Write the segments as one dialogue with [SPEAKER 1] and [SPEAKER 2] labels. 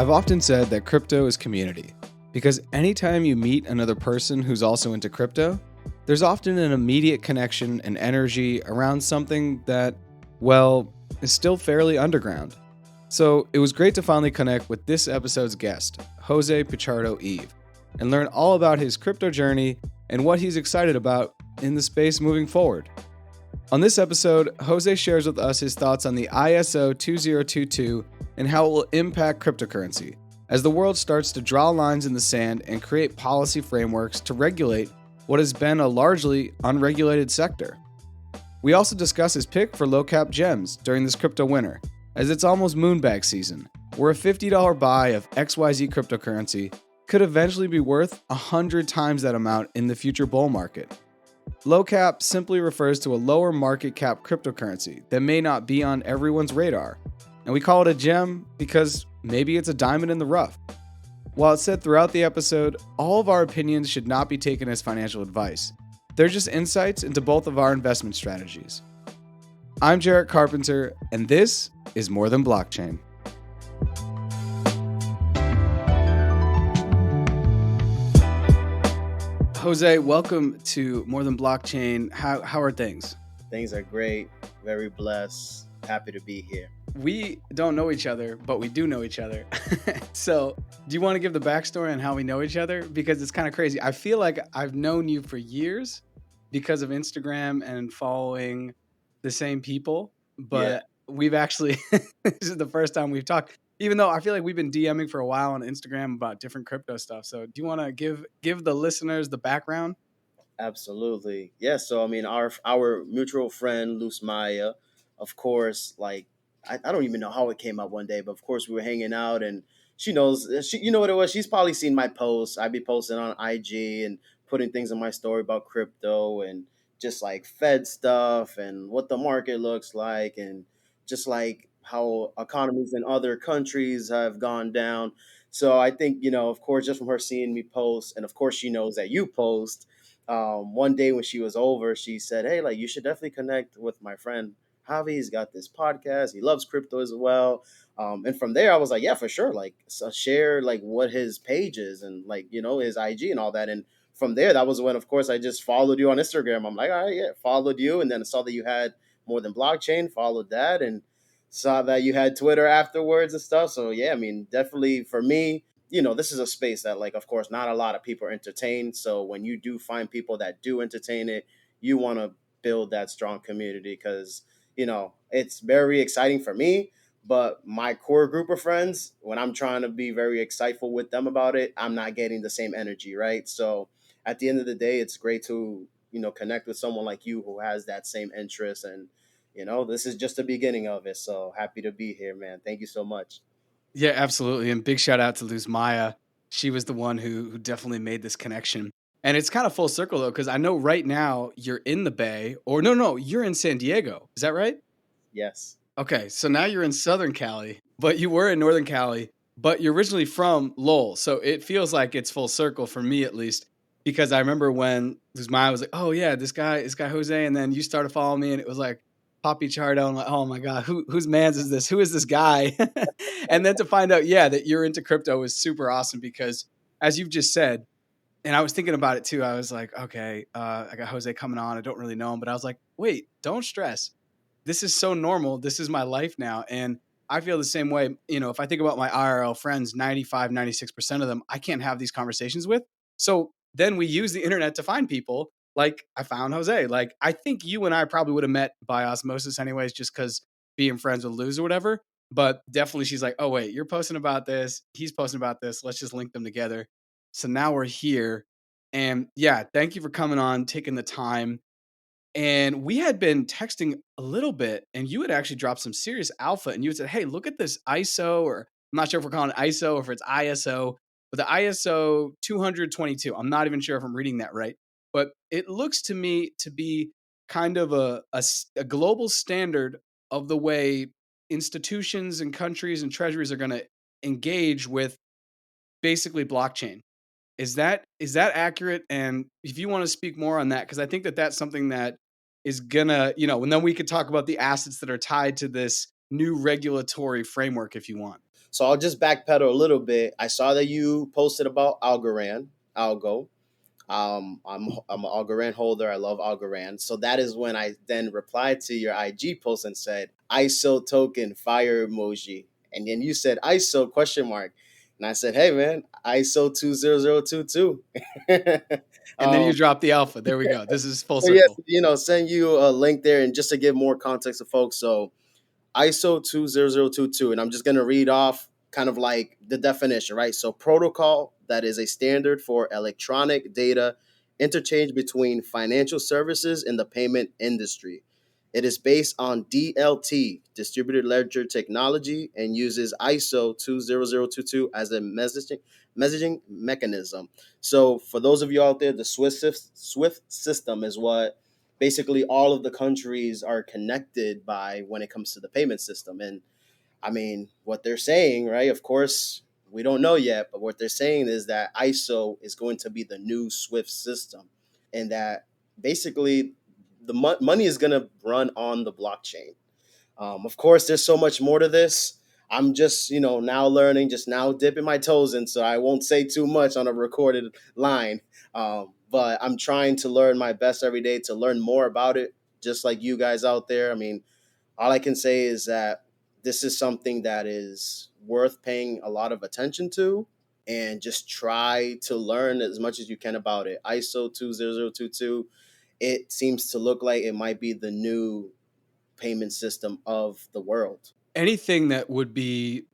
[SPEAKER 1] I've often said that crypto is community because anytime you meet another person who's also into crypto, there's often an immediate connection and energy around something that, well, is still fairly underground. So it was great to finally connect with this episode's guest, Jose Pichardo-Eve, and learn all about his crypto journey and what he's excited about in the space moving forward. On this episode, Jose shares with us his thoughts on the ISO 2022 and how it will impact cryptocurrency as the world starts to draw lines in the sand and create policy frameworks to regulate what has been a largely unregulated sector. We also discuss his pick for low-cap gems during this crypto winter, as it's almost moonbag season, where a $50 buy of XYZ cryptocurrency could eventually be worth 100 times that amount in the future bull market. Low cap simply refers to a lower market cap cryptocurrency that may not be on everyone's radar, and we call it a gem because maybe it's a diamond in the rough. While it's said throughout the episode, all of our opinions should not be taken as financial advice. They're just insights into both of our investment strategies. I'm Jarrett Carpenter, and this is More Than Blockchain. Jose, welcome to More Than Blockchain. How are things?
[SPEAKER 2] Things are great. Very blessed. Happy to be here.
[SPEAKER 1] We don't know each other, but we do know each other. So, do you want to give the backstory on how we know each other? Because it's kind of crazy. I feel like I've known you for years because of Instagram and following the same people, but we've actually, this is the first time we've talked, even though I feel like we've been DMing for a while on Instagram about different crypto stuff. So do you want to give the listeners the background?
[SPEAKER 2] Absolutely. Yeah. So I mean, our mutual friend Luz Maya, of course, like I don't even know how it came up one day, but of course we were hanging out and she knows you know what it was. She's probably seen my posts. I'd be posting on IG and putting things in my story about crypto and just like Fed stuff and what the market looks like and just like how economies in other countries have gone down. So I think, of course, just from her seeing me post, and of course she knows that you post. One day when she was over, she said, "Hey, like you should definitely connect with my friend Javi. He's got this podcast. He loves crypto as well." And from there, I was like, "Yeah, for sure. Like, so share like what his page is and like his IG and all that." And from there, that was when, of course, I just followed you on Instagram. I'm like, "All right, yeah," followed you, and then I saw that you had More Than Blockchain. Followed that, and saw that you had Twitter afterwards and stuff. So yeah, I mean, definitely for me, this is a space that, like, of course, not a lot of people entertain. So when you do find people that do entertain it, you want to build that strong community because, it's very exciting for me. But my core group of friends, when I'm trying to be very exciteful with them about it, I'm not getting the same energy, right? So at the end of the day, it's great to, connect with someone like you who has that same interest. And, this is just the beginning of it. So happy to be here, man. Thank you so much.
[SPEAKER 1] Yeah, absolutely. And big shout out to Luz Maya. She was the one who definitely made this connection. And it's kind of full circle though, because I know right now you're in the Bay, or no, you're in San Diego. Is that right?
[SPEAKER 2] Yes.
[SPEAKER 1] Okay, so now you're in Southern Cali, but you were in Northern Cali, but you're originally from Lowell. So it feels like it's full circle for me at least, because I remember when Luz Maya was like, "Oh yeah, this guy Jose," and then you started following me, and it was like Poppy Chardo. I'm like, "Oh my god, whose man's is this? Who is this guy?" And then to find out, yeah, that you're into crypto is super awesome because, as you've just said, and I was thinking about it too. I was like, okay, I got Jose coming on. I don't really know him, but I was like, wait, don't stress. This is so normal. This is my life now. And I feel the same way. If I think about my IRL friends, 95, 96% of them, I can't have these conversations with. So then we use the internet to find people. Like I found Jose. Like I think you and I probably would have met by osmosis anyways, just because being friends with Luz or whatever. But definitely she's like, oh, wait, you're posting about this. He's posting about this. Let's just link them together. So now we're here. And yeah, thank you for coming on, taking the time. And we had been texting a little bit, and you had actually dropped some serious alpha. And you had said, hey, look at this ISO, or I'm not sure if we're calling it ISO or if it's ISO, but the ISO 222. I'm not even sure if I'm reading that right. But it looks to me to be kind of a global standard of the way institutions and countries and treasuries are going to engage with basically blockchain. Is that accurate? And if you want to speak more on that, because I think that that's something that is gonna, and then we could talk about the assets that are tied to this new regulatory framework if you want.
[SPEAKER 2] So I'll just backpedal a little bit. I saw that you posted about Algo. I'm an Algorand holder. I love Algorand. So that is when I then replied to your IG post and said ISO token fire emoji, and then you said ISO question mark, and I said, hey man, ISO 20022.
[SPEAKER 1] And then you
[SPEAKER 2] um,
[SPEAKER 1] drop the alpha. There we go. This is full
[SPEAKER 2] so yes,
[SPEAKER 1] circle.
[SPEAKER 2] send you a link there, and just to give more context to folks. So ISO 20022, and I'm just going to read off kind of like the definition, right? So, protocol that is a standard for electronic data interchange between financial services in the payment industry. It is based on DLT, distributed ledger technology, and uses ISO 20022 as a messaging mechanism. So, for those of you out there, the Swift system is what basically all of the countries are connected by when it comes to the payment system. And I mean, what they're saying, right? Of course, we don't know yet, but what they're saying is that ISO is going to be the new Swift system, and that basically the money is going to run on the blockchain. Of course, there's so much more to this. I'm just, now learning, just now dipping my toes in, so I won't say too much on a recorded line. But I'm trying to learn my best every day to learn more about it, just like you guys out there. I mean, all I can say is that this is something that is worth paying a lot of attention to, and just try to learn as much as you can about it. ISO 20022, it seems to look like it might be the new payment system of the world.
[SPEAKER 1] Anything that would be,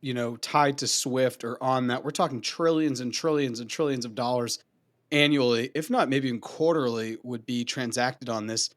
[SPEAKER 1] tied to Swift or on that, we're talking trillions and trillions and trillions of dollars annually, if not maybe even quarterly, would be transacted on this.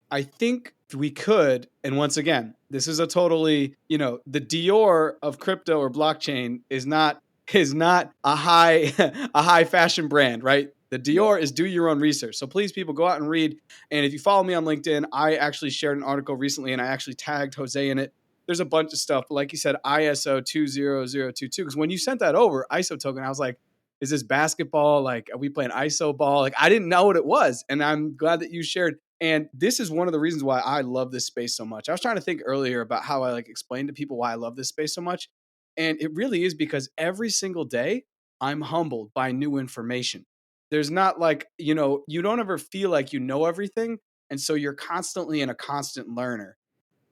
[SPEAKER 1] I think we could, and once again, this is a totally, the Dior of crypto or blockchain is not a high a high fashion brand, right? The Dior is do your own research. So please, people, go out and read. And if you follow me on LinkedIn, I actually shared an article recently, and I actually tagged Jose in it. There's a bunch of stuff, but like you said, ISO 20022. Because when you sent that over, ISO token, I was like, is this basketball? Like, are we playing ISO ball? Like, I didn't know what it was, and I'm glad that you shared. And this is one of the reasons why I love this space so much. I was trying to think earlier about how I like explain to people why I love this space so much. And it really is because every single day I'm humbled by new information. There's not like, you don't ever feel like you know everything. And so you're constantly in a constant learner.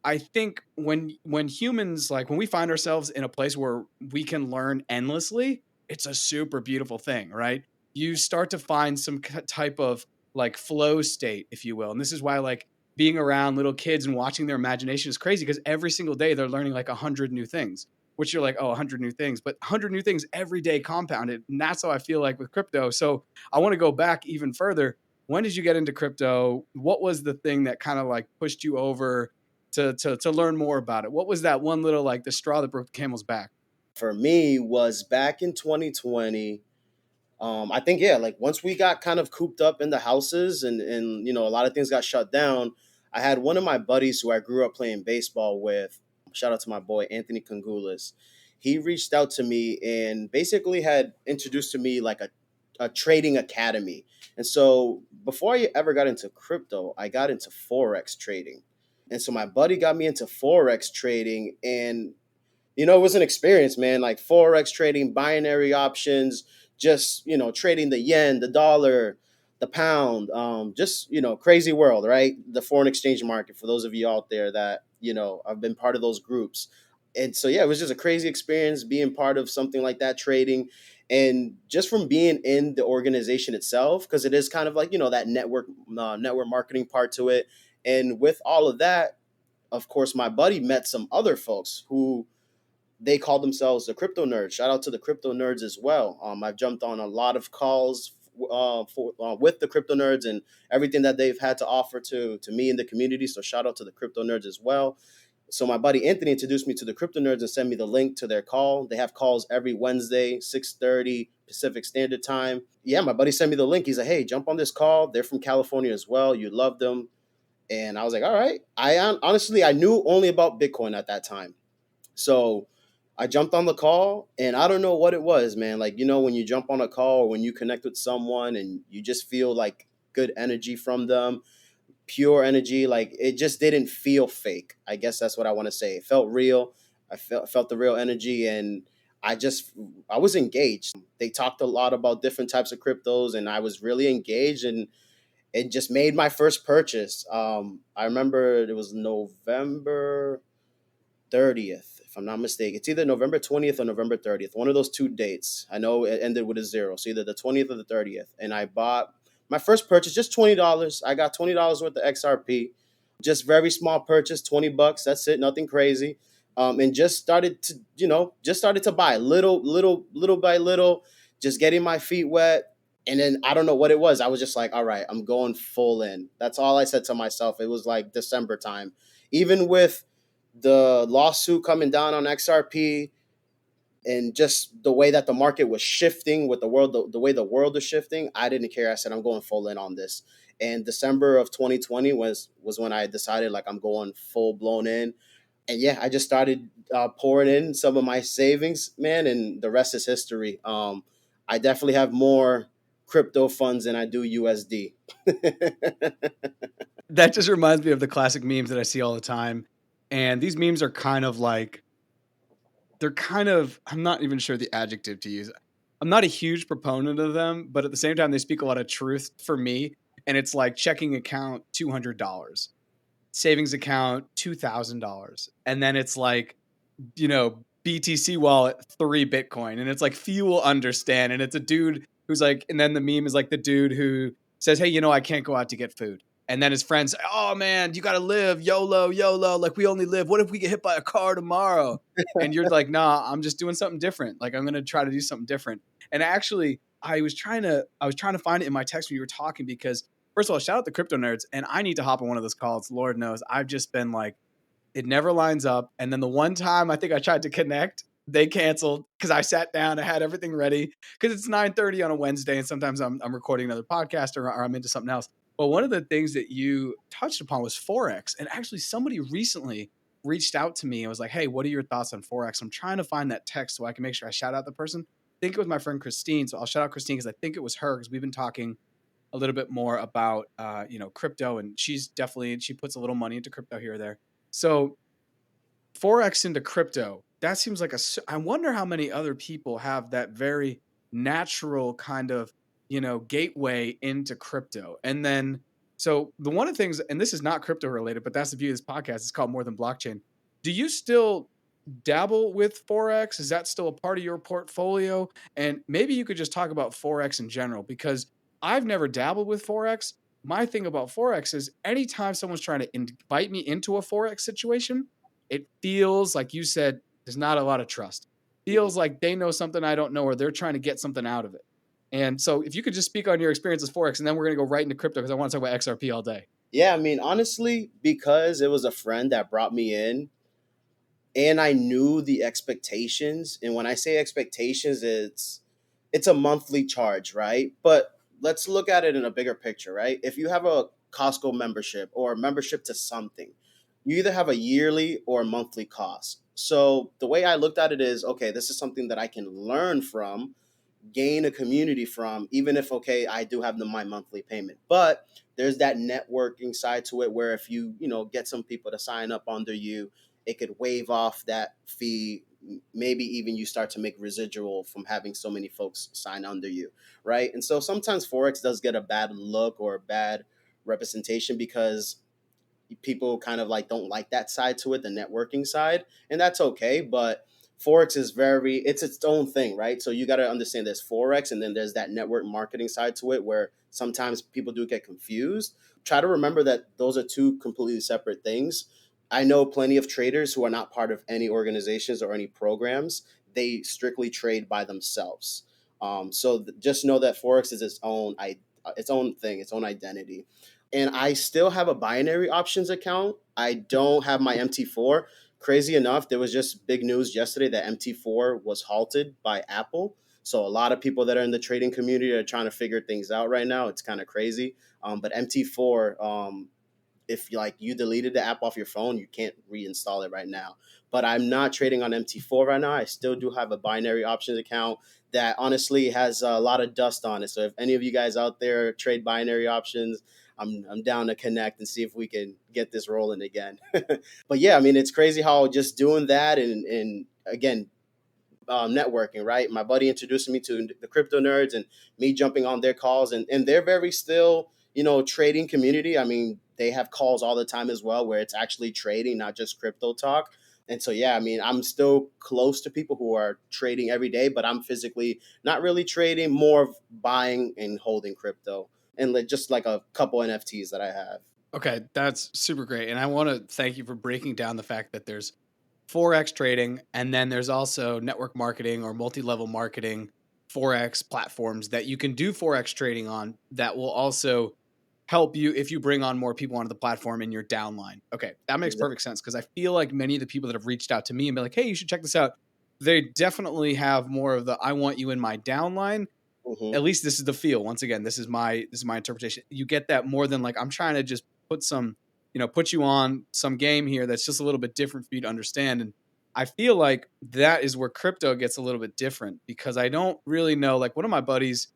[SPEAKER 1] I think when humans, like, when we find ourselves in a place where we can learn endlessly, it's a super beautiful thing, right? You start to find some type of like flow state, if you will. And this is why, like, being around little kids and watching their imagination is crazy, because every single day they're learning like 100 new things, which you're like, oh, 100 new things, but 100 new things every day compounded. And that's how I feel like with crypto. So I want to go back even further. When did you get into crypto? What was the thing that kind of like pushed you over to learn more about it? What was that one little, like, the straw that broke the camel's back?
[SPEAKER 2] For me, was back in 2020. I think, yeah, like once we got kind of cooped up in the houses, and a lot of things got shut down. I had one of my buddies who I grew up playing baseball with. Shout out to my boy Anthony Congulis. He reached out to me and basically had introduced to me like a trading academy. And so before I ever got into crypto, I got into forex trading. And so my buddy got me into forex trading, and it was an experience, man. Like forex trading, binary options, just trading the yen, the dollar, the pound, just crazy world, right? The foreign exchange market. For those of you out there that have been part of those groups, and so yeah, it was just a crazy experience being part of something like that, trading, and just from being in the organization itself, because it is kind of like that network marketing part to it, and with all of that, of course, my buddy met some other folks who they call themselves the crypto nerds. Shout out to the crypto nerds as well. I've jumped on a lot of calls with the crypto nerds and everything that they've had to offer to me in the community. So shout out to the crypto nerds as well. So my buddy Anthony introduced me to the crypto nerds and sent me the link to their call. They have calls every Wednesday, 6:30 Pacific Standard Time. Yeah, my buddy sent me the link. He's like, hey, jump on this call. They're from California as well. You love them. And I was like, all right. Honestly, I knew only about Bitcoin at that time. So I jumped on the call, and I don't know what it was, man. Like, when you jump on a call or when you connect with someone and you just feel like good energy from them, pure energy, like it just didn't feel fake. I guess that's what I want to say. It felt real. I felt the real energy, and I just I was engaged. They talked a lot about different types of cryptos, and I was really engaged, and it just made my first purchase. I remember it was November 30th, if I'm not mistaken. It's either November 20th or November 30th, one of those two dates. I know it ended with a zero, so either the 20th or the 30th. And I bought my first purchase, just $20. I got $20 worth of XRP, just very small purchase, $20. That's it, nothing crazy. And just started to, just started to buy little by little, just getting my feet wet. And then I don't know what it was. I was just like, all right, I'm going full in. That's all I said to myself. It was like December time. Even with the lawsuit coming down on XRP and just the way that the market was shifting with the way the world was shifting, I didn't care. I said, I'm going full in on this. And December of 2020 was when I decided like I'm going full blown in. And yeah, I just started pouring in some of my savings, man, and the rest is history. I definitely have more crypto funds than I do USD.
[SPEAKER 1] That just reminds me of the classic memes that I see all the time, and these memes are kind of like they're kind of I'm not even sure the adjective to use. I'm not a huge proponent of them, but at the same time, they speak a lot of truth for me, and it's like checking account $200, savings account $2,000, and then it's like BTC wallet, 3 Bitcoin. And it's like, few will understand. And it's a dude who's like, and then the meme is like the dude who says, hey, I can't go out to get food. And then his friends say, oh man, you got to live YOLO, YOLO. Like we only live. What if we get hit by a car tomorrow? And you're like, nah, I'm just doing something different. Like I'm going to try to do something different. And actually, I was trying to find it in my text when you were talking because first of all, shout out the crypto nerds. And I need to hop on one of those calls. Lord knows I've just been like, it never lines up. And then the one time I think I tried to connect, they canceled because I sat down, I had everything ready because it's 9:30 on a Wednesday, and sometimes I'm recording another podcast or I'm into something else. But one of the things that you touched upon was Forex. And actually somebody recently reached out to me and was like, hey, what are your thoughts on Forex? I'm trying to find that text so I can make sure I shout out the person. I think it was my friend Christine. So I'll shout out Christine because I think it was her because we've been talking a little bit more about crypto, and she puts a little money into crypto here or there. So Forex into crypto, that seems like I wonder how many other people have that very natural kind of, gateway into crypto. And then, so the one of the things, and this is not crypto related, but that's the view of this podcast. It's called More Than Blockchain. Do you still dabble with Forex? Is that still a part of your portfolio? And maybe you could just talk about Forex in general, because I've never dabbled with Forex. My thing about Forex is anytime someone's trying to invite me into a Forex situation, it feels like you said there's not a lot of trust.
[SPEAKER 2] Mhm.
[SPEAKER 1] Feels like they know something I don't know, or they're trying to get something out of it. And so if you could just speak on your experience with Forex, and then we're going to go right into crypto because I want to talk about XRP all day.
[SPEAKER 2] Yeah, I mean, honestly, because it was a friend that brought me in, and I knew the expectations. And when I say expectations, it's a monthly charge, right? But let's look at it in a bigger picture, right? If you have a Costco membership or a membership to something, you either have a yearly or a monthly cost. So the way I looked at it is, okay, this is something that I can learn from, gain a community from, even if okay I do have my monthly payment. But there's that networking side to it where if you get some people to sign up under you, it could waive off that fee. Maybe even you start to make residual from having so many folks sign under you, right? And so sometimes Forex does get a bad look or a bad representation because people kind of like don't like that side to it, the networking side, and that's okay. But Forex is it's its own thing, right? So you got to understand there's Forex and then there's that network marketing side to it where sometimes people do get confused. Try to remember that those are two completely separate things. I know plenty of traders who are not part of any organizations or any programs. They strictly trade by themselves. So just know that Forex is its own thing, its own identity. And I still have a binary options account. I don't have my MT4. Crazy enough, there was just big news yesterday that MT4 was halted by Apple. So a lot of people that are in the trading community are trying to figure things out right now. It's kind of crazy. But MT4, if like you deleted the app off your phone, you can't reinstall it right now. But I'm not trading on MT4 right now. I still do have a binary options account that honestly has a lot of dust on it. So if any of you guys out there trade binary options, I'm down to connect and see if we can get this rolling again. But yeah, I mean, it's crazy how just doing that and again, networking, right? My buddy introduced me to the crypto nerds, and me jumping on their calls, and they're very still, trading community. I mean, they have calls all the time as well where it's actually trading, not just crypto talk. And so, yeah, I mean, I'm still close to people who are trading every day, but I'm physically not really trading, more of buying and holding crypto, and just like a couple NFTs that I have.
[SPEAKER 1] Okay, that's super great. And I want to thank you for breaking down the fact that there's Forex trading, and then there's also network marketing or multi level marketing Forex platforms that you can do Forex trading on that will also help you if you bring on more people onto the platform in your downline. Okay, that makes
[SPEAKER 2] Exactly.
[SPEAKER 1] perfect sense because I feel like many of the people that have reached out to me and be like, hey, you should check this out. They definitely have more of the I want you in my downline.
[SPEAKER 2] Hmm.
[SPEAKER 1] At least this is the feel. Once again, this is my interpretation. You get that more than like I'm trying to just put some, put you on some game here that's just a little bit different for you to understand. And I feel like that is where crypto gets a little bit different because I don't really know. Like one of my buddies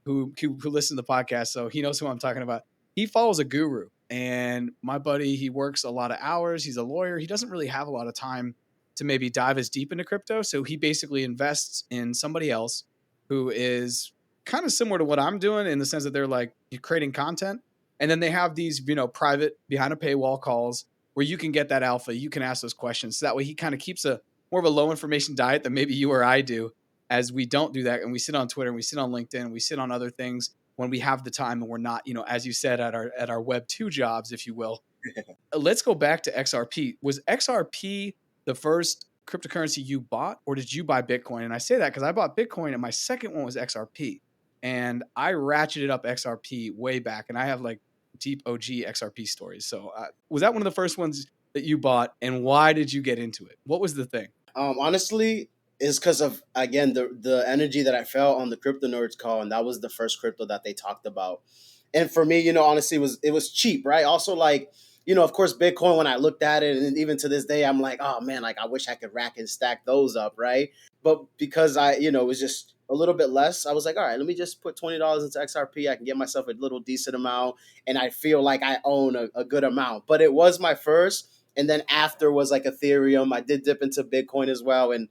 [SPEAKER 1] who listens to the podcast, so he knows who I'm talking about. He follows a guru, and my buddy he works a lot of hours. He's a lawyer. He doesn't really have a lot of time to maybe dive as deep into crypto, so he basically invests in somebody else who is kind of similar to what I'm doing in the sense that they're like creating content. And then they have these, private behind a paywall calls where you can get that alpha. You can ask those questions. So that way he kind of keeps a more of a low information diet than maybe you or I do, as we don't do that. And we sit on Twitter and we sit on LinkedIn and we sit on other things when we have the time and we're not, as you said, at our web 2 jobs, if you will. Let's go back to XRP. Was XRP the first cryptocurrency you bought, or did you buy Bitcoin? And I say that because I bought Bitcoin, and my second one was XRP, and I ratcheted up XRP way back, and I have like deep OG XRP stories. So, was that one of the first ones that you bought, and why did you get into it? What was the thing?
[SPEAKER 2] Honestly, is because of, again, the energy that I felt on the crypto nerds call, and that was the first crypto that they talked about. And for me, honestly, it was cheap, right? Also, like, of course, Bitcoin. When I looked at it, and even to this day, I'm like, oh man, like I wish I could rack and stack those up, right? But because it was just a little bit less, I was like, all right, let me just put $20 into XRP. I can get myself a little decent amount, and I feel like I own a good amount. But it was my first, and then after was like Ethereum. I did dip into Bitcoin as well, and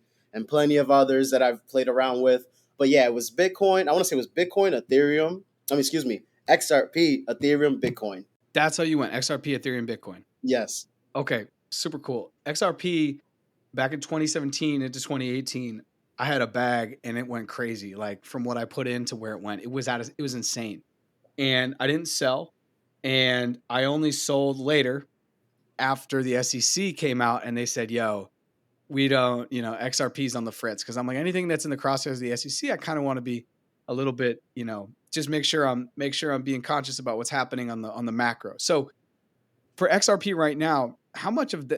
[SPEAKER 2] plenty of others that I've played around with. But yeah, it was Bitcoin. I want to say it was Bitcoin, Ethereum. I mean, excuse me, XRP, Ethereum, Bitcoin.
[SPEAKER 1] That's how you went XRP, Ethereum, Bitcoin.
[SPEAKER 2] Yes.
[SPEAKER 1] Okay, super cool. XRP back in 2017 into 2018, I had a bag and it went crazy. Like from what I put in to where it went, it was insane. And I didn't sell, and I only sold later after the SEC came out and they said, "Yo, we don't, XRP's on the fritz." Because I'm like anything that's in the crosshairs of the SEC, I kind of want to be a little bit, just make sure I'm being conscious about what's happening on the macro. So for XRP right now, how much of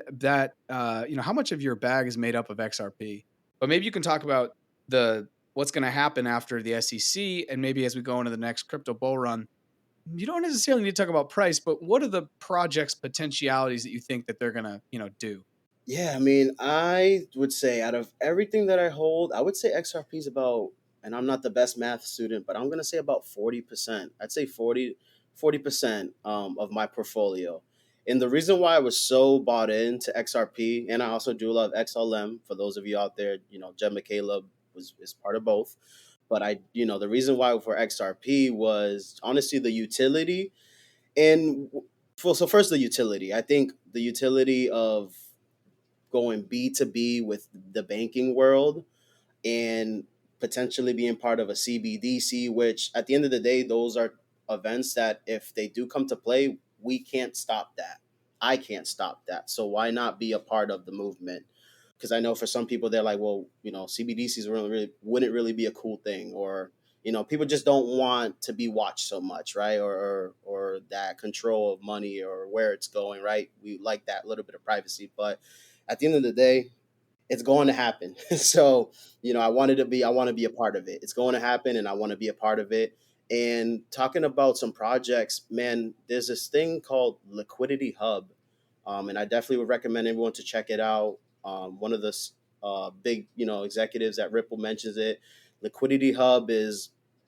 [SPEAKER 1] how much of your bag is made up of XRP? But maybe you can talk about the what's going to happen after the SEC, and maybe as we go into the next crypto bull run. You don't necessarily need to talk about price, but what are the project's potentialities that you think that they're going to, do?
[SPEAKER 2] Yeah, I mean, I would say out of everything that I hold, I would say XRP is about, and I'm not the best math student, but I'm going to say about 40%. I'd say 40% of my portfolio. And the reason why I was so bought into XRP, and I also do love XLM, for those of you out there, Jen McCaleb is part of both. But the reason why for XRP was honestly the utility. And so first, the utility. I think the utility of going B2B with the banking world, and potentially being part of a CBDC, which at the end of the day, those are events that if they do come to play, we can't stop that. I can't stop that. So why not be a part of the movement? Because I know for some people they're like, well, CBDCs wouldn't really be a cool thing, or people just don't want to be watched so much, right? Or that control of money or where it's going, right? We like that little bit of privacy, but at the end of the day, it's going to happen. So, I want to be a part of it. It's going to happen, and I want to be a part of it. And talking about some projects, man, there's this thing called Liquidity Hub. And I definitely would recommend everyone to check it out. One of the big, executives at Ripple mentions it. Liquidity Hub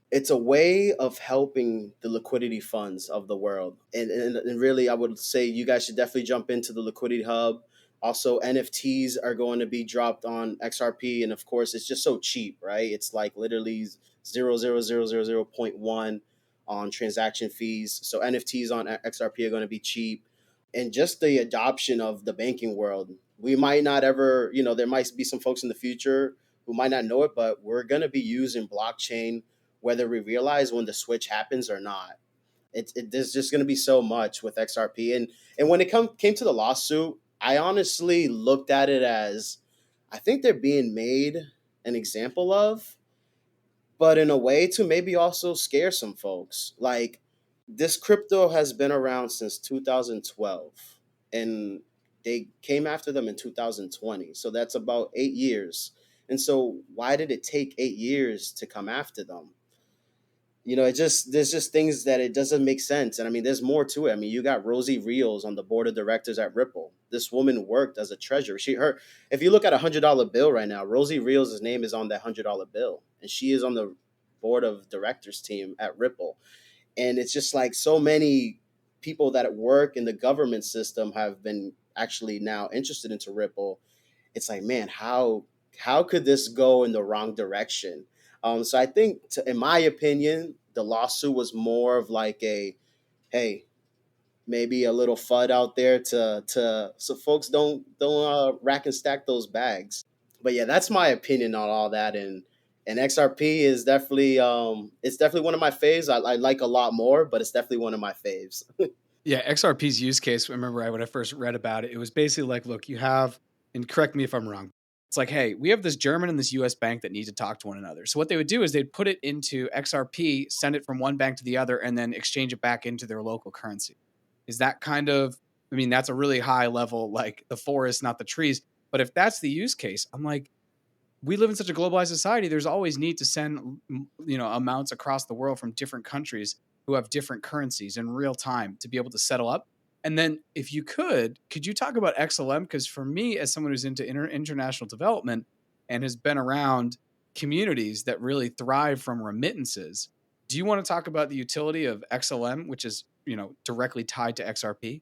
[SPEAKER 2] it's a way of helping the liquidity funds of the world. And really, I would say you guys should definitely jump into the Liquidity Hub. Also, NFTs are going to be dropped on XRP, and of course, it's just so cheap, right? It's like literally 0.00000.1 on transaction fees. So NFTs on XRP are going to be cheap, and just the adoption of the banking world. We might not ever, there might be some folks in the future who might not know it, but we're going to be using blockchain whether we realize when the switch happens or not. There's just going to be so much with XRP, and when it came to the lawsuit, I honestly looked at it as I think they're being made an example of, but in a way to maybe also scare some folks. Like, this crypto has been around since 2012, and they came after them in 2020. So that's about 8 years. And so, why did it take 8 years to come after them? It just there's just things that it doesn't make sense. And I mean, there's more to it. I mean, you got Rosie Reels on the board of directors at Ripple. This woman worked as a treasurer. If you look at $100 bill right now, Rosie Reels' name is on that $100 bill, and she is on the board of directors team at Ripple. And it's just like so many people that work in the government system have been actually now interested into Ripple. It's like, man, how could this go in the wrong direction? So I think, in my opinion, the lawsuit was more of like a, hey, maybe a little FUD out there to so folks don't rack and stack those bags. But yeah, that's my opinion on all that. And XRP is definitely it's definitely one of my faves. I like a lot more, but it's definitely one of my faves.
[SPEAKER 1] Yeah, XRP's use case, remember when I first read about it, it was basically like, look, you have, and correct me if I'm wrong, it's like, hey, we have this German and this US bank that need to talk to one another. So what they would do is they'd put it into XRP, send it from one bank to the other, and then exchange it back into their local currency. Is that kind of, I mean, that's a really high level, like the forest, not the trees. But if that's the use case, I'm like, we live in such a globalized society. There's always need to send, amounts across the world from different countries who have different currencies in real time to be able to settle up. And then, if you could you talk about XLM? Because for me, as someone who's into international development and has been around communities that really thrive from remittances, do you want to talk about the utility of XLM, which is directly tied to XRP?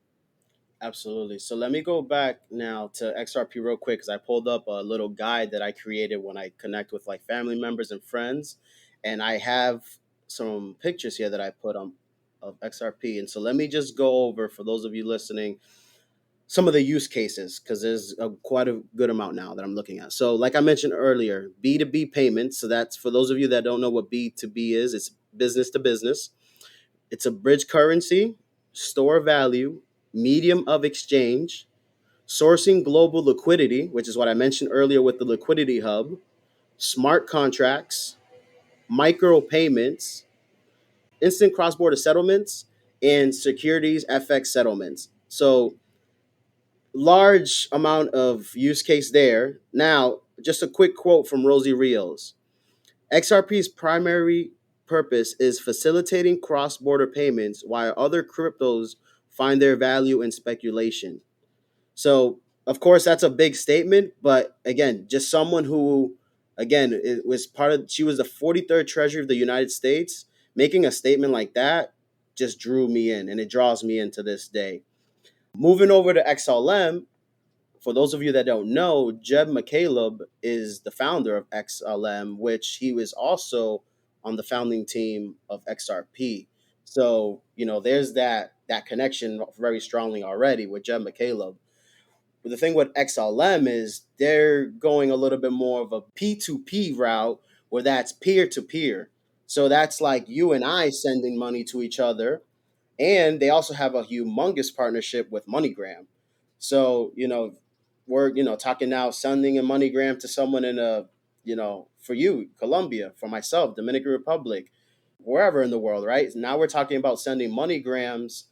[SPEAKER 2] Absolutely. So let me go back now to XRP real quick because I pulled up a little guide that I created when I connect with like family members and friends, and I have some pictures here that I put on of XRP. And so let me just go over, for those of you listening, some of the use cases because there's quite a good amount now that I'm looking at. So like I mentioned earlier, B2B payments. So that's for those of you that don't know what B2B is. It's business to business. It's a bridge currency, store value, medium of exchange, sourcing global liquidity, which is what I mentioned earlier with the liquidity hub, smart contracts, micro payments, instant cross border settlements, and securities FX settlements. So, large amount of use case there. Now, just a quick quote from Rosie Rios. XRP's primary purpose is facilitating cross border payments while other cryptos find their value in speculation. So, of course, that's a big statement, but again, just someone who, again, it was she was the 43rd Treasurer of the United States. Making a statement like that just drew me in, and it draws me in to this day. Moving over to XLM, for those of you that don't know, Jeb McCaleb is the founder of XLM, which he was also on the founding team of XRP. So, there's that connection very strongly already with Jeb McCaleb. But the thing with XLM is they're going a little bit more of a P2P route where that's peer to peer. So that's like you and I sending money to each other. And they also have a humongous partnership with MoneyGram. So, we're, talking now sending a MoneyGram to someone in for you, Colombia, for myself, Dominican Republic, wherever in the world, right? Now we're talking about sending MoneyGrams.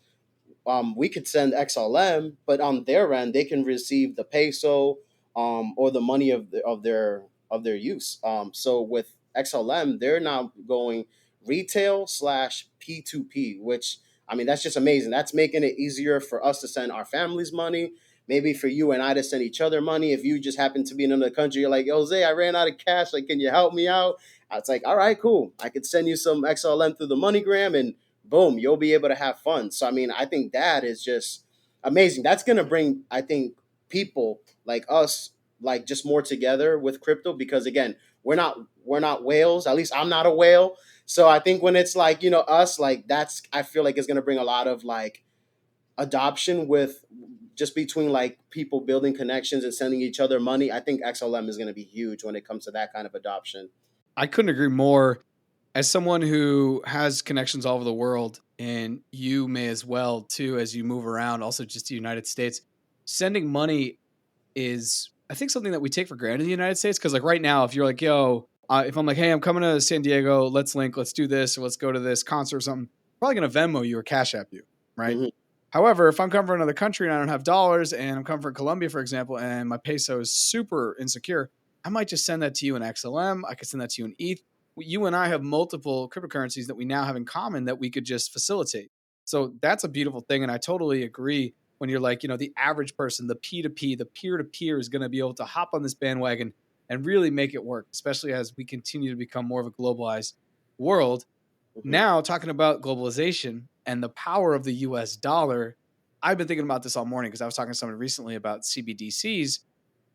[SPEAKER 2] We could send XLM, but on their end, they can receive the peso, or the money of their use. So with XLM, they're now going retail slash P2P, which, I mean, that's just amazing. That's making it easier for us to send our families money. Maybe for you and I to send each other money. If you just happen to be in another country, you're like, Jose, I ran out of cash. Like, can you help me out? It's like, all right, cool. I could send you some XLM through the MoneyGram, and boom, you'll be able to have fun. So I mean, I think that is just amazing. That's gonna bring, I think, people like us like just more together with crypto, because again, we're not whales. At least I'm not a whale. So I think when it's like, us, like that's, I feel like it's going to bring a lot of like adoption with just between like people building connections and sending each other money. I think XLM is going to be huge when it comes to that kind of adoption.
[SPEAKER 1] I couldn't agree more. As someone who has connections all over the world, and you may as well too, as you move around, also just the United States, sending money is, I think, something that we take for granted in the United States. Because like right now, if you're like, yo, if I'm like, hey, I'm coming to San Diego, let's link, let's do this, or let's go to this concert or something, I'm probably gonna Venmo you or Cash App you, right?
[SPEAKER 2] Hmm.
[SPEAKER 1] However, if I'm coming from another country and I don't have dollars, and I'm coming from Colombia, for example, and my peso is super insecure, I might just send that to you in XLM. I could send that to you in ETH. You and I have multiple cryptocurrencies that we now have in common that we could just facilitate. So that's a beautiful thing. And I totally agree when you're like, the average person, the P2P, the peer to peer is going to be able to hop on this bandwagon and really make it work, especially as we continue to become more of a globalized world.
[SPEAKER 2] Hmm.
[SPEAKER 1] Now, talking about globalization and the power of the US dollar, I've been thinking about this all morning because I was talking to someone recently about CBDCs,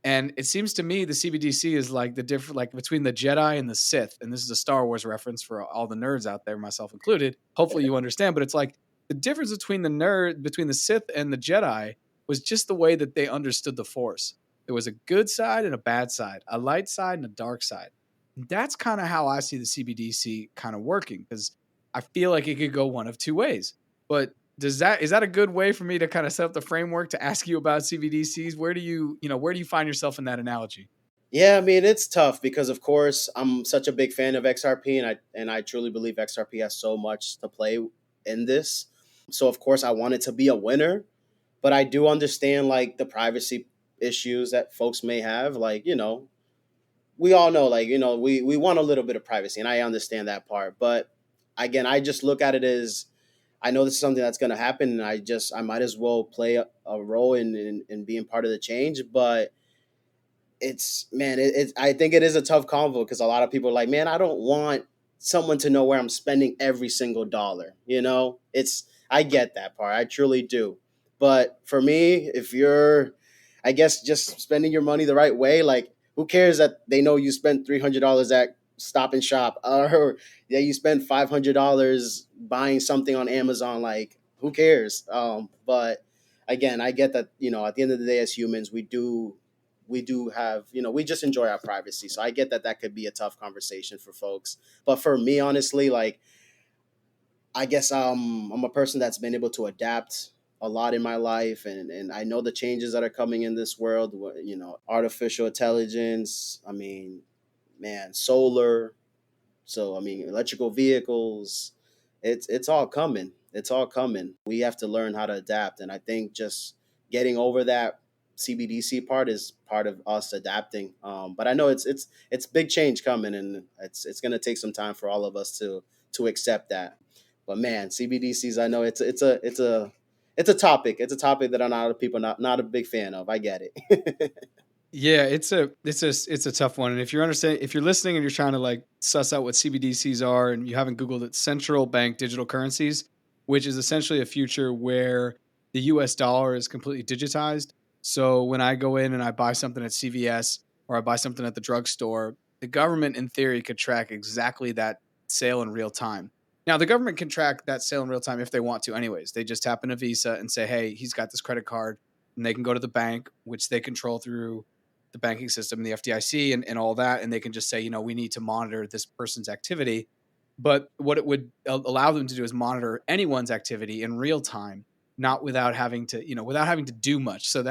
[SPEAKER 1] and it seems to me the CBDC is like the different, like between the Jedi and the Sith. And this is a Star Wars reference for all the nerds out there, myself included. Hopefully you understand, but it's like the difference between the Sith and the Jedi was just the way that they understood the Force. There was a good side and a bad side, a light side and a dark side. That's kind of how I see the CBDC kind of working, because I feel like it could go one of two ways. But is that a good way for me to kind of set up the framework to ask you about CBDCs? Where do you find yourself in that analogy?
[SPEAKER 2] Yeah, I mean it's tough because of course I'm such a big fan of XRP, and I truly believe XRP has so much to play in this. So of course I want it to be a winner, but I do understand like the privacy issues that folks may have. Like, we all know, like, we want a little bit of privacy, and I understand that part. But again, I just look at it as, I know this is something that's going to happen, and I might as well play a role in being part of the change. But it's, man, I think it is a tough convo because a lot of people are like, man, I don't want someone to know where I'm spending every single dollar. It's, I get that part, I truly do. But for me, if you're, I guess, just spending your money the right way, like, who cares that they know you spent $300 at Stop and Shop, or yeah, you spend $500 buying something on Amazon? Like, who cares? But again, I get that, at the end of the day, as humans, we do have, we just enjoy our privacy. So I get that that could be a tough conversation for folks. But for me, honestly, like, I guess I'm a person that's been able to adapt a lot in my life, and I know the changes that are coming in this world. Artificial intelligence. I mean, man, solar. So I mean, electrical vehicles, it's all coming. It's all coming. We have to learn how to adapt, and I think just getting over that CBDC part is part of us adapting. But I know it's big change coming, and it's going to take some time for all of us to accept that. But man, CBDCs, I know it's a topic. It's a topic that a lot of people not a big fan of. I get it.
[SPEAKER 1] Yeah, it's a tough one. And if you're listening and you're trying to like suss out what CBDCs are and you haven't Googled it, central bank digital currencies, which is essentially a future where the US dollar is completely digitized. So when I go in and I buy something at CVS or I buy something at the drugstore, the government in theory could track exactly that sale in real time. Now, the government can track that sale in real time if they want to, anyways. They just tap in a Visa and say, hey, he's got this credit card, and they can go to the bank, which they control through the banking system, the FDIC, and all that, and they can just say, we need to monitor this person's activity. But what it would allow them to do is monitor anyone's activity in real time, not without having to, without having to do much. So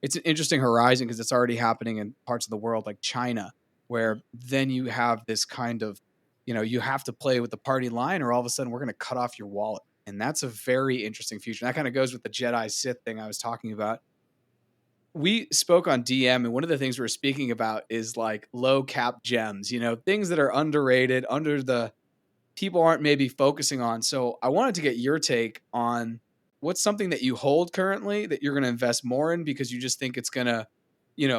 [SPEAKER 1] it's an interesting horizon because it's already happening in parts of the world like China, where then you have this kind of, you have to play with the party line, or all of a sudden we're going to cut off your wallet. And that's a very interesting future. And that kind of goes with the Jedi Sith thing I was talking about. We spoke on DM, and one of the things we are speaking about is like low cap gems, things that are underrated, under the people aren't maybe focusing on. So I wanted to get your take on what's something that you hold currently that you're going to invest more in because you just think it's going to,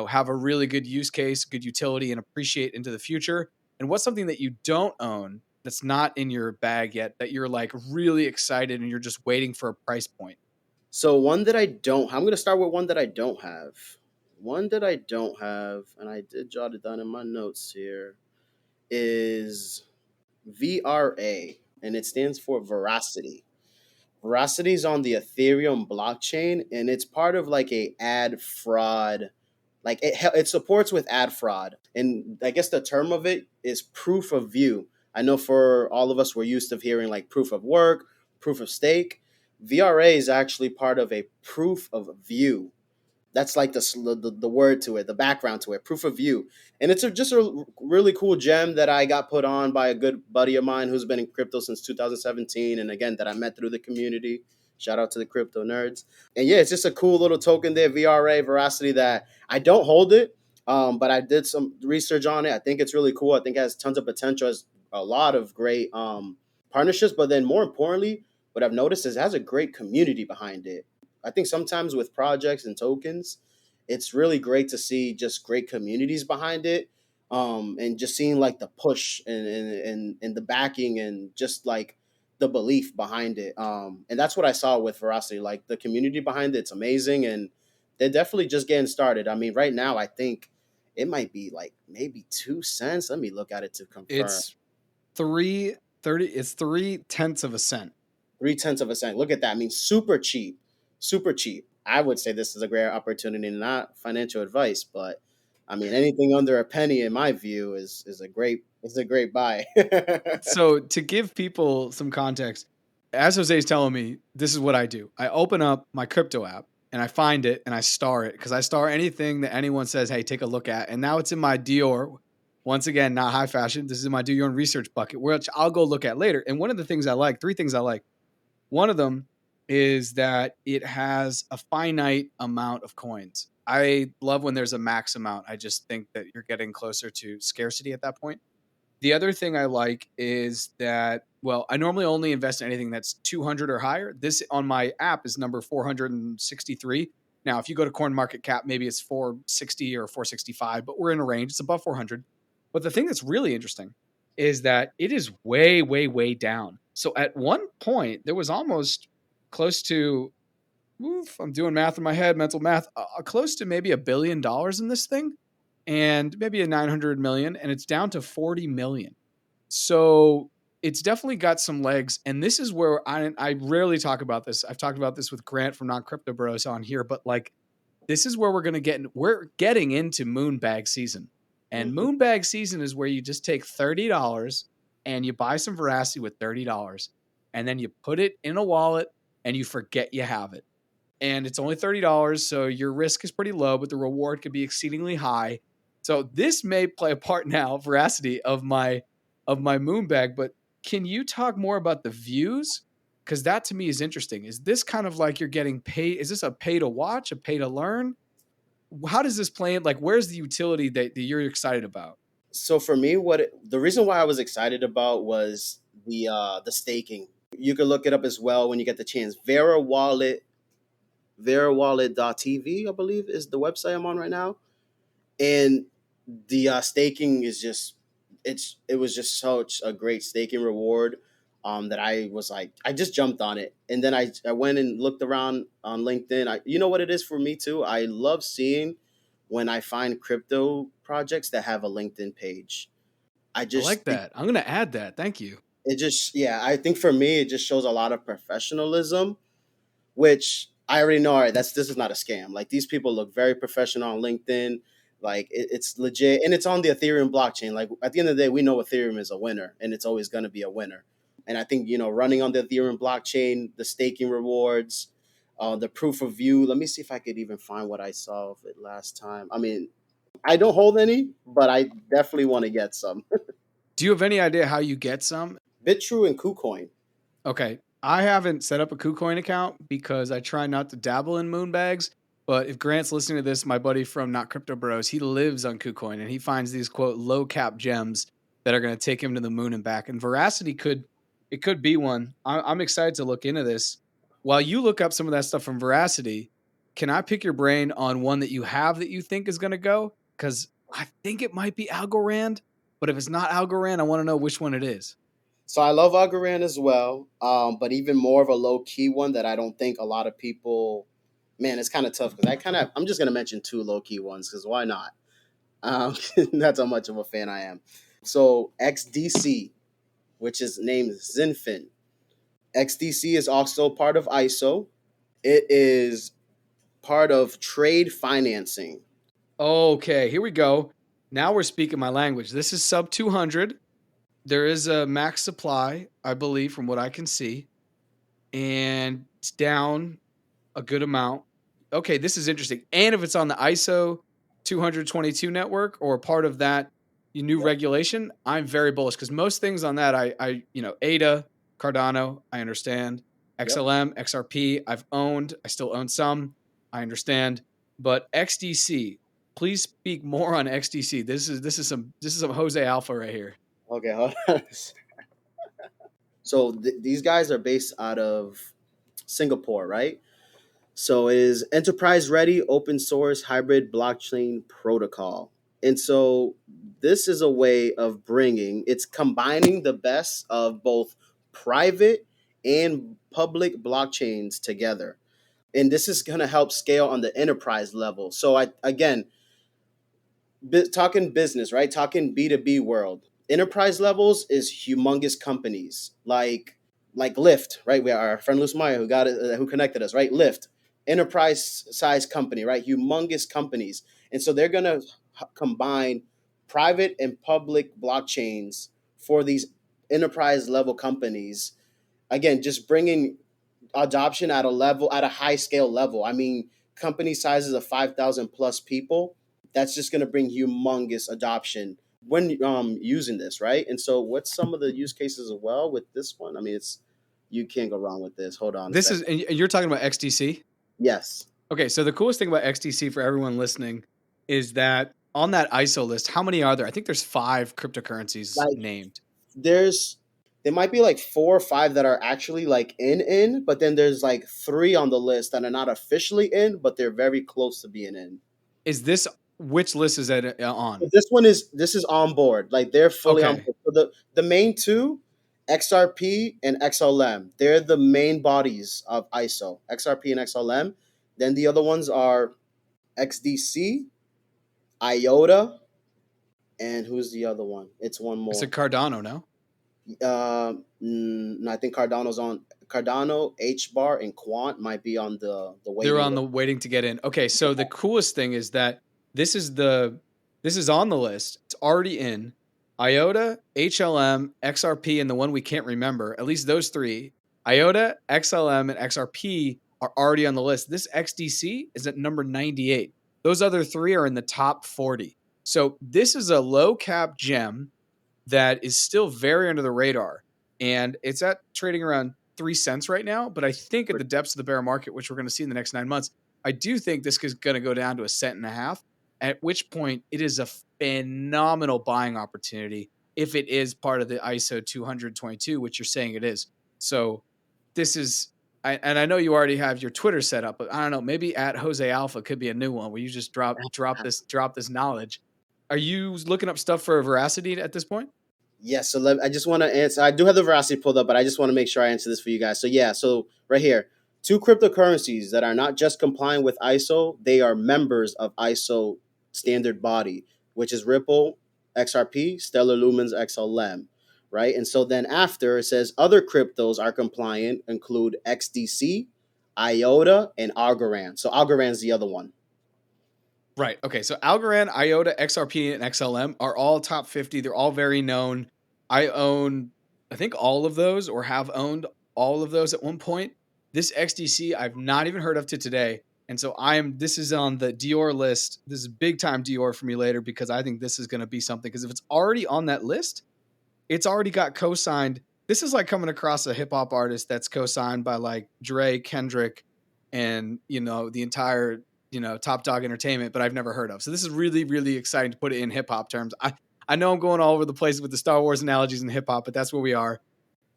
[SPEAKER 1] have a really good use case, good utility, and appreciate into the future. And what's something that you don't own that's not in your bag yet that you're like really excited and you're just waiting for a price point?
[SPEAKER 2] So one that I don't, I'm gonna start with one that I don't have. One that I don't have, and I did jot it down in my notes here, is VRA, and it stands for Veracity. Veracity is on the Ethereum blockchain, and it's part of like a ad fraud. Like it supports with ad fraud, and I guess the term of it is proof of view. I know for all of us, we're used to hearing like proof of work, proof of stake. VRA is actually part of a proof of view. That's like the word to it, the background to it, proof of view. And it's just a really cool gem that I got put on by a good buddy of mine who's been in crypto since 2017. And again, that I met through the community. Shout out to the crypto nerds. And yeah, it's just a cool little token there, VRA, Veracity, that I don't hold it, but I did some research on it. I think it's really cool. I think it has tons of potential, has a lot of great partnerships. But then more importantly, what I've noticed is it has a great community behind it. I think sometimes with projects and tokens, it's really great to see just great communities behind it, and just seeing like the push and the backing and just like the belief behind it. And that's what I saw with Veracity. Like the community behind it's amazing, and they're definitely just getting started. I mean, right now I think it might be like maybe 2 cents. Let me look at it to confirm.
[SPEAKER 1] It's 330. It's 3/10 of a cent.
[SPEAKER 2] 3 tenths of a cent. Look at that. I mean, super cheap, super cheap. I would say this is a great opportunity, not financial advice, but I mean, anything under a penny, in my view, is a great buy.
[SPEAKER 1] So to give people some context, as Jose is telling me, this is what I do. I open up my crypto app and I find it and I star it because I star anything that anyone says, hey, take a look at. And now it's in my Dior. Once again, not high fashion. This is in my do your own research bucket, which I'll go look at later. And one of the things I like, three things I like. One of them is that it has a finite amount of coins. I love when there's a max amount. I just think that you're getting closer to scarcity at that point. The other thing I like is that, well, I normally only invest in anything that's 200 or higher. This on my app is number 463. Now, if you go to Coin Market Cap, maybe it's 460 or 465, but we're in a range. It's above 400. But the thing that's really interesting is that it is way, way, way down. So at one point, there was almost close to, oof, I'm doing math in my head, mental math, close to maybe $1 billion in this thing and maybe a 900 million, and it's down to 40 million. So it's definitely got some legs. And this is where I rarely talk about this. I've talked about this with Grant from Non Crypto Bros on here, but like this is where we're getting into moonbag season. And
[SPEAKER 2] Mhm.
[SPEAKER 1] moonbag season is where you just take $30 and you buy some Veracity with $30 and then you put it in a wallet and you forget you have it. And it's only $30, so your risk is pretty low, but the reward could be exceedingly high. So this may play a part now, Veracity, of my moonbag. But can you talk more about the views? Because that to me is interesting. Is this kind of like you're getting paid? Is this a pay to watch, a pay to learn? How does this play in? Like, where's the utility that you're excited about?
[SPEAKER 2] So for me, the reason why I was excited about was the staking. You can look it up as well when you get the chance. VeraWallet.tv, I believe, is the website I'm on right now. And the staking is just it was just such a great staking reward, that I was like, I just jumped on it, and then I went and looked around on LinkedIn. You know what it is for me too, I love seeing when I find crypto projects that have a LinkedIn page. I
[SPEAKER 1] I
[SPEAKER 2] just
[SPEAKER 1] like
[SPEAKER 2] think
[SPEAKER 1] that. I'm gonna add that. Thank you.
[SPEAKER 2] it just, yeah, I think for me it just shows a lot of professionalism, which I already know. All right, this is not a scam. Like these people look very professional on LinkedIn. Like it's legit, and it's on the Ethereum blockchain. Like at the end of the day, we know Ethereum is a winner, and it's always going to be a winner. And I think running on the Ethereum blockchain, the staking rewards, the proof of view. Let me see if I could even find what I saw of it last time. I mean, I don't hold any, but I definitely want to get some.
[SPEAKER 1] Do you have any idea how you get some?
[SPEAKER 2] BitTrue and KuCoin.
[SPEAKER 1] Okay. I haven't set up a KuCoin account because I try not to dabble in moonbags. But if Grant's listening to this, my buddy from Not Crypto Bros, he lives on KuCoin and he finds these quote low cap gems that are going to take him to the moon and back. And Veracity could be one. I'm excited to look into this. While you look up some of that stuff from Veracity, can I pick your brain on one that you have that you think is going to go? Because I think it might be Algorand, but if it's not Algorand, I want to know which one it is.
[SPEAKER 2] So I love Algorand as well, but even more of a low key one that I don't think a lot of people. Man, it's kind of tough because I'm just gonna mention two low key ones because why not? That's how much of a fan I am. So XDC, which is named Zinfin. XDC is also part of ISO. It is part of trade financing.
[SPEAKER 1] Okay, here we go. Now we're speaking my language. This is sub 200. There is a max supply, I believe, from what I can see, and it's down a good amount. Okay, this is interesting. And if it's on the ISO 222 network or part of that new
[SPEAKER 2] Yep.
[SPEAKER 1] regulation, I'm very bullish because most things on that, ADA, Cardano, I understand.
[SPEAKER 2] Yep.
[SPEAKER 1] XLM, XRP, I've owned. I still own some. I understand. But XDC, please speak more on XDC. This is some Jose Alpha right here.
[SPEAKER 2] Okay, hold on. So these guys are based out of Singapore, right? So it is enterprise ready open source hybrid blockchain protocol. And so this is a way of it's combining the best of both private and public blockchains together. And this is going to help scale on the enterprise level. So I again, talking business, right? Talking B2B world. Enterprise levels is humongous companies like Lyft, right? We are our friend Luz Maya who got it, who connected us, right? Lyft, enterprise size company, right? Humongous companies, and so they're gonna combine private and public blockchains for these enterprise level companies. Again, just bringing adoption at a high scale level. I mean, company sizes of 5,000 plus people. That's just going to bring humongous adoption when using this, right? And so, what's some of the use cases as well with this one? I mean, it's you can't go wrong with this. Hold on a
[SPEAKER 1] This is,
[SPEAKER 2] second.
[SPEAKER 1] and you're talking about XDC.
[SPEAKER 2] Yes,
[SPEAKER 1] Okay, so the coolest thing about XDC for everyone listening is that on that ISO list, how many are there? I think there's 5 cryptocurrencies
[SPEAKER 2] like
[SPEAKER 1] named.
[SPEAKER 2] there's there might be like 4 or 5 that are actually like but then there's like 3 on the list that are not officially in, but they're very close to being in.
[SPEAKER 1] Is this which list is that on?
[SPEAKER 2] But this is on board. Like they're fully on
[SPEAKER 1] Okay.
[SPEAKER 2] board. So the main two, XRP and XLM, they're the main bodies of ISO. XRP and XLM. Then the other ones are XDC, IOTA, and who's the other one? It's one
[SPEAKER 1] I said
[SPEAKER 2] more.
[SPEAKER 1] Cardano, no?
[SPEAKER 2] No, I think Cardano's on Cardano, HBAR, and Quant might be on the
[SPEAKER 1] They're
[SPEAKER 2] waiting
[SPEAKER 1] on
[SPEAKER 2] list.
[SPEAKER 1] the waiting to get in. Okay, so the coolest thing is that this is the this is on the list. It's already in. IOTA, HLM, XRP, and the one we can't remember, at least those 3, IOTA, XLM, and XRP are already on the list. This XDC is at number 98. Those other 3 are in the top 40. So this is a low cap gem that is still very under the radar. And it's at trading around 3 cents right now. But I think at the depths of the bear market, which we're going to see in the next 9 months, I do think this is going to go down to 1.50 cents, at which point it is a phenomenal buying opportunity if it is part of the ISO 222, which you're saying it is. So this is, and I know you already have your Twitter set up, but I don't know, maybe at Jose Alpha could be a new one where you just drop this knowledge. Are you looking up stuff for veracity at this point?
[SPEAKER 2] Yes, so I just want to answer. I do have the veracity pulled up, but I just want to make sure I answer this for you guys. So yeah, so right here, 2 cryptocurrencies that are not just complying with ISO, they are members of ISO standard body, which is Ripple, XRP, Stellar Lumens, XLM, right? And so then after it says other cryptos are compliant include XDC, IOTA, and Algorand. So Algorand's the other one.
[SPEAKER 1] Right. Okay. So Algorand, IOTA, XRP, and XLM are all top 50. They're all very known. I own, I think, all of those or have owned all of those at one point. This XDC I've not even heard of to today. And so this is on the Dior list. This is big time Dior for me later because I think this is going to be something. Because if it's already on that list, it's already got co-signed. This is like coming across a hip hop artist that's co-signed by like Dre, Kendrick, and the entire Top Dog Entertainment, but I've never heard of. So this is really, really exciting to put it in hip hop terms. I know I'm going all over the place with the Star Wars analogies in hip hop, but that's where we are.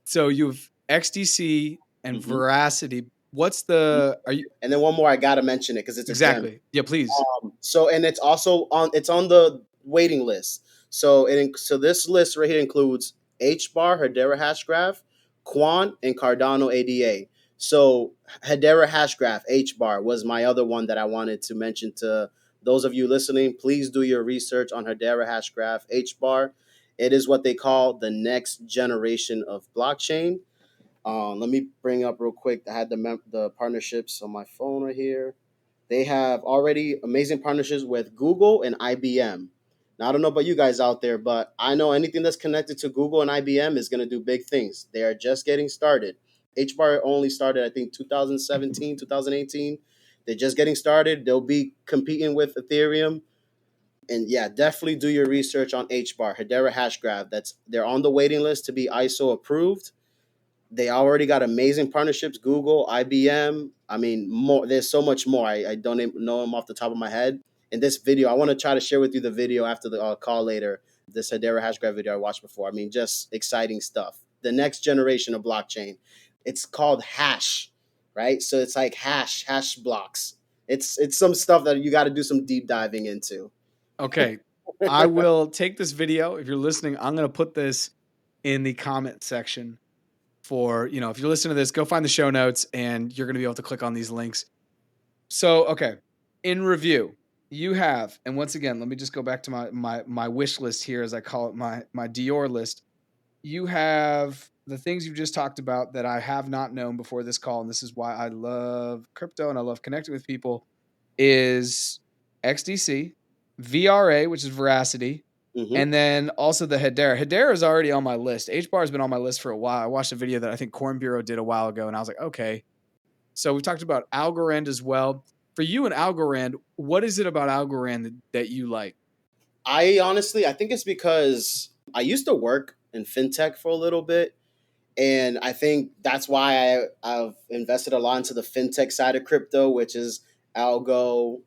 [SPEAKER 1] So you've XDC and
[SPEAKER 2] Hmm.
[SPEAKER 1] Veracity. What's the are you
[SPEAKER 2] And then one more, I gotta mention it because it's a gem.
[SPEAKER 1] exactly? Yeah, please.
[SPEAKER 2] So and it's on the waiting list. So so this list right here includes H bar, Hedera hash graph, Quant, and Cardano ADA. So Hedera hash graph, H bar, was my other one that I wanted to mention to those of you listening. Please do your research on Hedera hash graph, H bar. It is what they call the next generation of blockchain. Let me bring up real quick. I had the partnerships on my phone right here. They have already amazing partnerships with Google and IBM. Now, I don't know about you guys out there, but I know anything that's connected to Google and IBM is going to do big things. They are just getting started. HBAR only started, I think, 2017, 2018. They're just getting started. They'll be competing with Ethereum. And yeah, definitely do your research on HBAR, Hedera Hashgraph. They're on the waiting list to be ISO approved. They already got amazing partnerships, Google, IBM. I mean, more. There's so much more. I don't even know them off the top of my head. In this video, I want to try to share with you the video after the call later. This Hedera Hashgraph video I watched before. I mean, just exciting stuff. The next generation of blockchain. It's called hash, right? So it's like hash blocks. It's some stuff that you got to do some deep diving into.
[SPEAKER 1] Okay. I will take this video. If you're listening, I'm going to put this in the comment section for, if you're listening to this, go find the show notes and you're going to be able to click on these links. So, okay. In review, you have, and once again, let me just go back to my wish list here, as I call it, my Dior list. You have the things you've just talked about that I have not known before this call, and this is why I love crypto and I love connecting with people, is XDC, VRA, which is Veracity,
[SPEAKER 2] Hmm.
[SPEAKER 1] and then also the Hedera. Hedera is already on my list. HBAR has been on my list for a while. I watched a video that I think Corn Bureau did a while ago, and I was like, okay. So we talked about Algorand as well. For you and Algorand, what is it about Algorand that you like?
[SPEAKER 2] I think it's because I used to work in fintech for a little bit, and I think that's why I've invested a lot into the fintech side of crypto, which is Algo,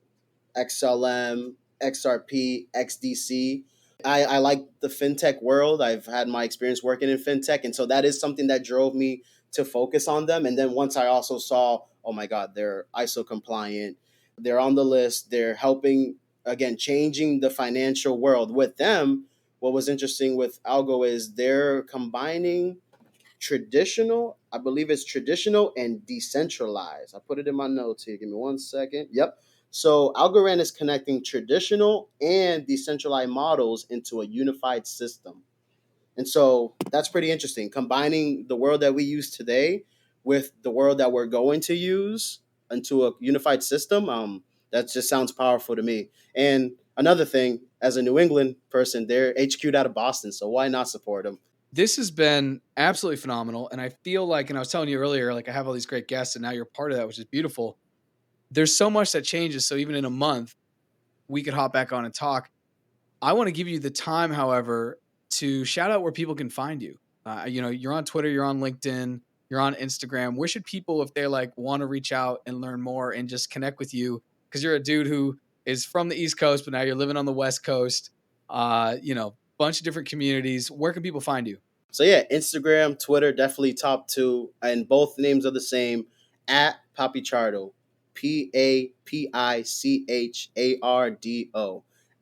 [SPEAKER 2] XLM, XRP, XDC. I like the fintech world. I've had my experience working in fintech, and so that is something that drove me to focus on them. And then once I also saw, oh my God, they're ISO compliant, they're on the list, they're helping, again, changing the financial world with them. What was interesting with Algo is they're combining traditional, I believe it's traditional and decentralized. I put it in my notes here. Give me 1 second. Yep. So Algorand is connecting traditional and decentralized models into a unified system. And so that's pretty interesting. Combining the world that we use today with the world that we're going to use into a unified system, that just sounds powerful to me. And another thing, as a New England person, they're HQ'd out of Boston, so why not support them?
[SPEAKER 1] This has been absolutely phenomenal. And I feel like, and I was telling you earlier, like I have all these great guests and now you're part of that, which is beautiful. There's so much that changes. So even in a month, we could hop back on and talk. I want to give you the time, however, to shout out where people can find you. You're on Twitter, you're on LinkedIn, you're on Instagram. Where should people, if they're like want to reach out and learn more and just connect with you? Because you're a dude who is from the East Coast, but now you're living on the West Coast. Bunch of different communities. Where can people find you?
[SPEAKER 2] So yeah, Instagram, Twitter, definitely top two, and both names are the same at Pichardo, Papichardo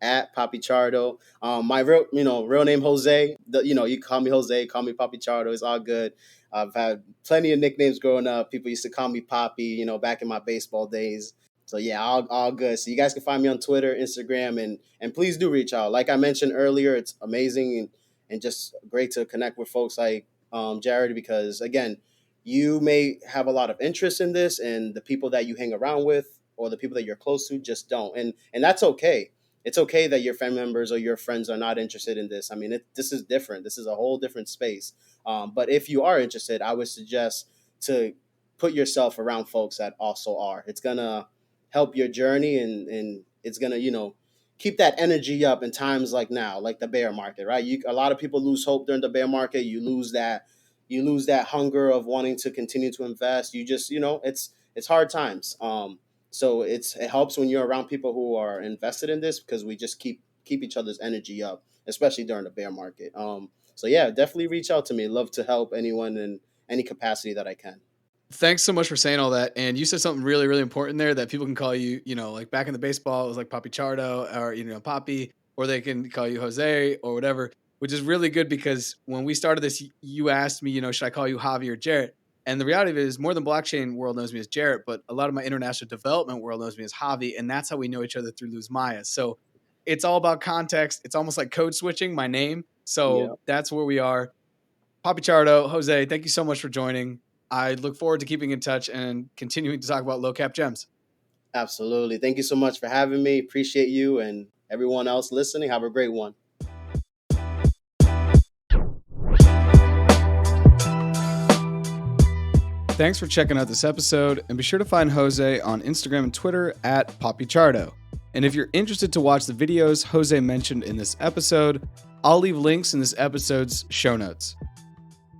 [SPEAKER 2] at Pichardo. My real name Jose. You call me Jose, call me Pichardo. It's all good. I've had plenty of nicknames growing up. People used to call me Poppy. Back in my baseball days. So yeah, all good. So you guys can find me on Twitter, Instagram, and please do reach out. Like I mentioned earlier, it's amazing and just great to connect with folks like Jared, because again, you may have a lot of interest in this, and the people that you hang around with or the people that you're close to just don't, and that's okay. It's okay that your family members or your friends are not interested in this. I mean, this is different. This is a whole different space. But if you are interested, I would suggest to put yourself around folks that also are. It's gonna help your journey, and it's gonna keep that energy up in times like now, like the bear market, right? A lot of people lose hope during the bear market. You lose that hunger of wanting to continue to invest. You just, it's hard times. So it helps when you're around people who are invested in this, because we just keep each other's energy up, especially during the bear market. So yeah, definitely reach out to me. Love to help anyone in any capacity that I can.
[SPEAKER 1] Thanks so much for saying all that. And you said something really, really important there, that people can call you, like back in the baseball, it was like Papi Chardo or, Poppy, or they can call you Jose or whatever. which is really good because when we started this, you asked me, should I call you Javi or Jarrett? And the reality of it is more than blockchain world knows me as Jarrett, but a lot of my international development world knows me as Javi. And that's how we know each other through Luz Maya. So it's all about context. It's almost like code switching my name.
[SPEAKER 2] Yeah,
[SPEAKER 1] So that's where we are. Pichardo, Jose, thank you so much for joining. I look forward to keeping in touch and continuing to talk about low cap gems.
[SPEAKER 2] absolutely. Thank you so much for having me. Appreciate you and everyone else listening. Have a great one.
[SPEAKER 1] Thanks for checking out this episode, and be sure to find Jose on Instagram and Twitter at Pichardo. And if you're interested to watch the videos Jose mentioned in this episode, I'll leave links in this episode's show notes.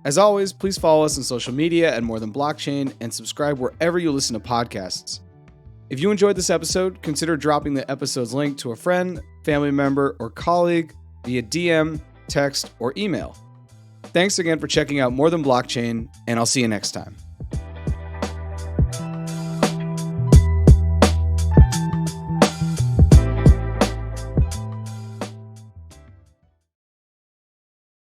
[SPEAKER 1] As always, please follow us on social media at More Than Blockchain and subscribe wherever you listen to podcasts. If you enjoyed this episode, consider dropping the episode's link to a friend, family member, or colleague via DM, text, or email. Thanks again for checking out More Than Blockchain, and I'll see you next time.